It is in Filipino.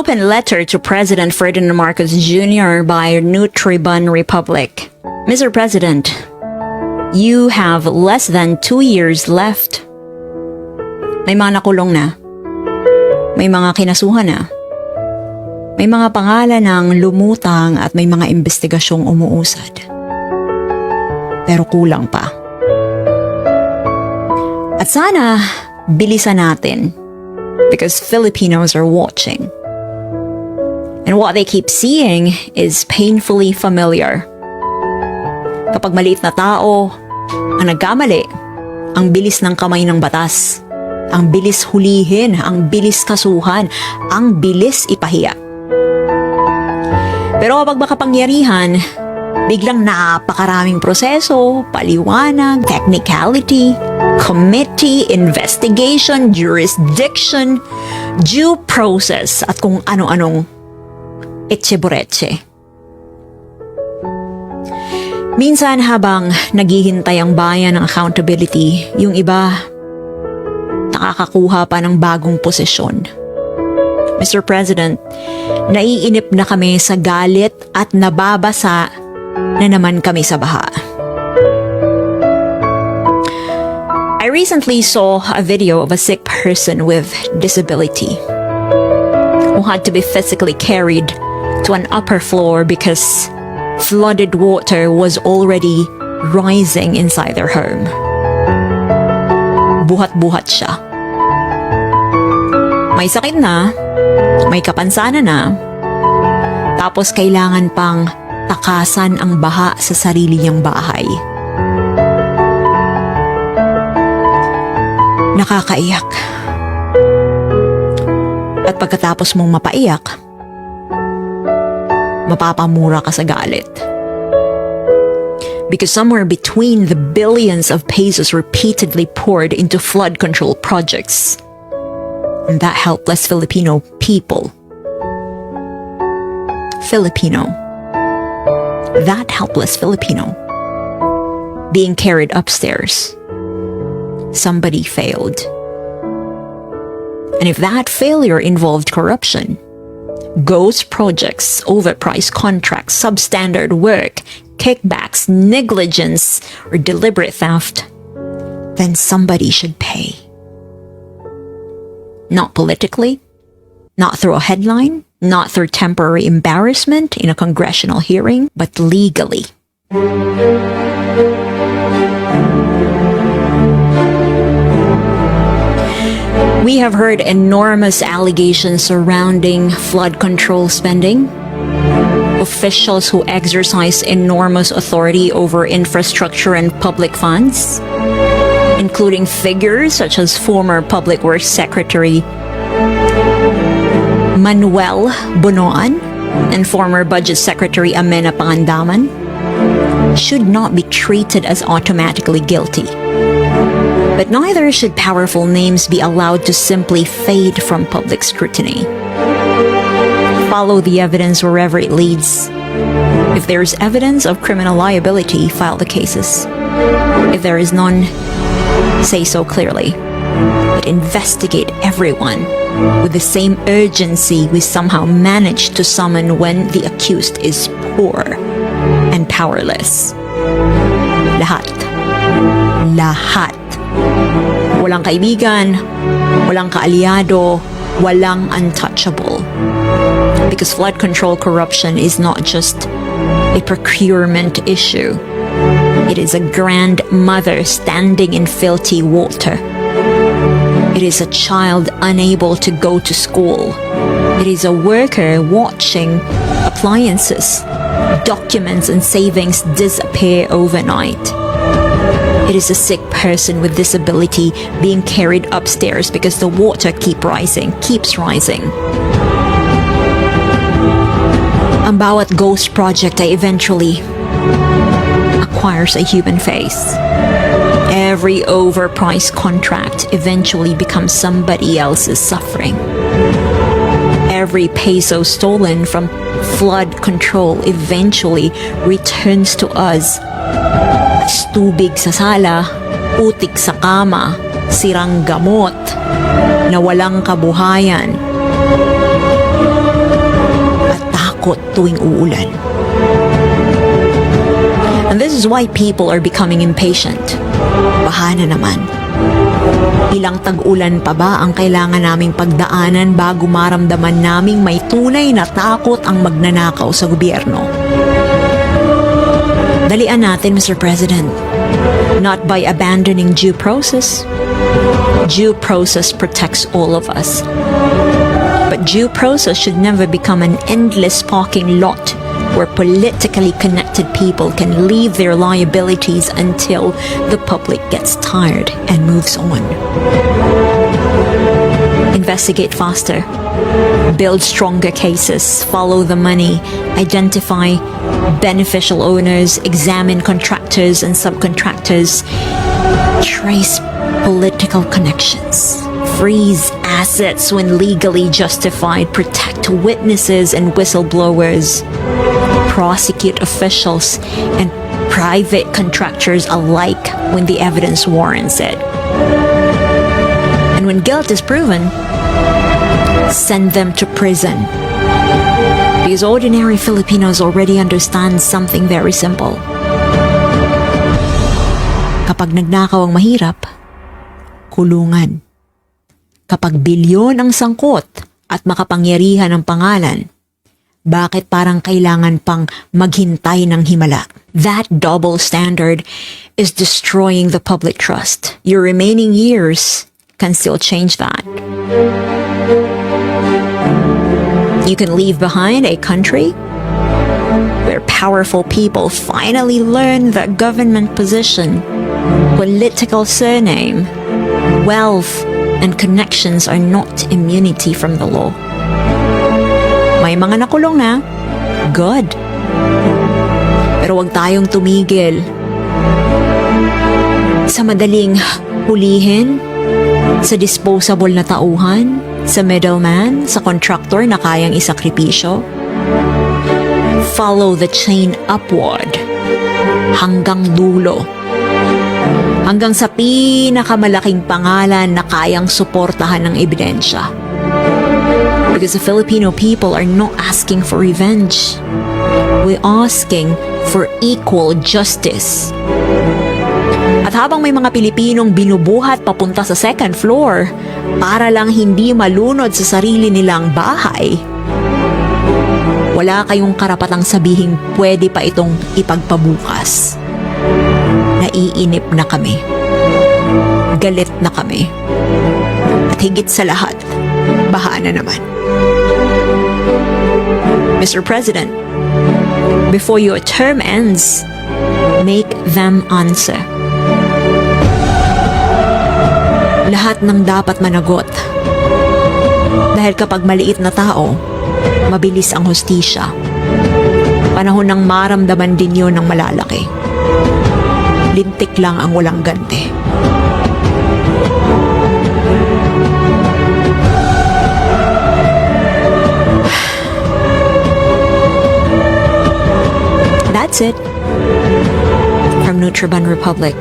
Open letter to President Ferdinand Marcos Jr. by Nutribun Republic. Mr. President, you have less than 2 years left. May mga nakulong na. May mga kinasuhan na. May mga pangalan ng lumutang at may mga investigasyong umuusad. Pero kulang pa. At sana, bilisan natin because Filipinos are watching. And what they keep seeing is painfully familiar. Kapag maliit na tao ang nagkamali, ang bilis ng kamay ng batas, ang bilis hulihin, ang bilis kasuhan, ang bilis ipahiya. Pero kapag makapangyarihan, biglang napakaraming proseso, paliwanag, technicality, committee, investigation, jurisdiction, due process, at kung ano-anong etchebureche. Minsan habang naghihintay ang bayan ng accountability, yung iba nakakakuha pa ng bagong posisyon. Mr. President, naiinip na kami sa galit at nababasa na naman kami sa baha. I recently saw a video of a sick person with disability who had to be physically carried to an upper floor because flooded water was already rising inside their home. Buhat-buhat siya. May sakit na, may kapansanan na, tapos kailangan pang takasan ang baha sa sarili niyang bahay. Nakakaiyak. At pagkatapos mong mapaiyak, mapapamura ka sa galit. Because somewhere between the billions of pesos repeatedly poured into flood control projects and that helpless Filipino people, that helpless Filipino being carried upstairs, somebody failed. And if that failure involved corruption, ghost projects, overpriced contracts, substandard work, kickbacks, negligence, or deliberate theft, then somebody should pay. Not politically, not through a headline, not through temporary embarrassment in a congressional hearing, but legally. We have heard enormous allegations surrounding flood control spending, officials who exercise enormous authority over infrastructure and public funds, including figures such as former Public Works Secretary Manuel Bonoan and former Budget Secretary Amena Pangandaman, should not be treated as automatically guilty. But neither should powerful names be allowed to simply fade from public scrutiny. Follow the evidence wherever it leads. If there is evidence of criminal liability, file the cases. If there is none, say so clearly. But investigate everyone with the same urgency we somehow managed to summon when the accused is poor and powerless. Lahat. Walang kaibigan, walang kaalyado, walang untouchable. Because flood control corruption is not just a procurement issue. It is a grandmother standing in filthy water. It is a child unable to go to school. It is a worker watching appliances, documents and savings disappear overnight. It is a sick person with disability being carried upstairs because the water keeps rising. Ang bawat ghost project ay eventually acquires a human face. Every overpriced contract eventually becomes somebody else's suffering. Every peso stolen from flood control eventually returns to us as tubig sa sala, utik sa kama, sirang gamot, na walang kabuhayan. takot tuwing uulan. And this is why people are becoming impatient. Baha na naman. Ilang tag-ulan pa ba ang kailangan naming pagdaanan bago maramdaman naming may tunay na takot ang magnanakaw sa gobyerno? Dalian natin, Mr. President. Not by abandoning due process. Due process protects all of us. But due process should never become an endless parking lot where politically connected people can leave their liabilities until the public gets tired and moves on. Investigate faster. Build stronger cases. Follow the money. Identify beneficial owners. Examine contractors and subcontractors. Trace political connections. Freeze assets when legally justified. Protect witnesses and whistleblowers. Prosecute officials and private contractors alike when the evidence warrants it. And when guilt is proven, send them to prison. Because ordinary Filipinos already understand something very simple. Kapag nagnakaw ang mahirap, kulungan. Kapag bilyon ang sangkot at makapangyarihan ang pangalan, bakit parang kailangan pang maghintay ng himala? That double standard is destroying the public trust. Your remaining years can still change that. You can leave behind a country where powerful people finally learn that government position, political surname, wealth, and connections are not immunity from the law. May mga nakulong na, good. Pero huwag tayong tumigil sa madaling hulihin, sa disposable na tauhan, sa middleman, sa contractor na kayang isakripisyo. Follow the chain upward hanggang dulo. Hanggang sa pinakamalaking pangalan na kayang suportahan ng ebidensya. Because the Filipino people are not asking for revenge. We're asking for equal justice. At habang may mga Pilipinong binubuhat papunta sa second floor para lang hindi malunod sa sarili nilang bahay, wala kayong karapatang sabihing pwede pa itong ipagpabukas. Naiinip na kami. Galit na kami. At higit sa lahat, baha na naman. Mr. President, before your term ends, make them answer. Lahat ng dapat managot. Dahil kapag maliit na tao, mabilis ang hustisya. Panahon ng maramdaman din yun ng malalaki. Lintik lang ang walang ganti. That's it. From Nutraban Republic.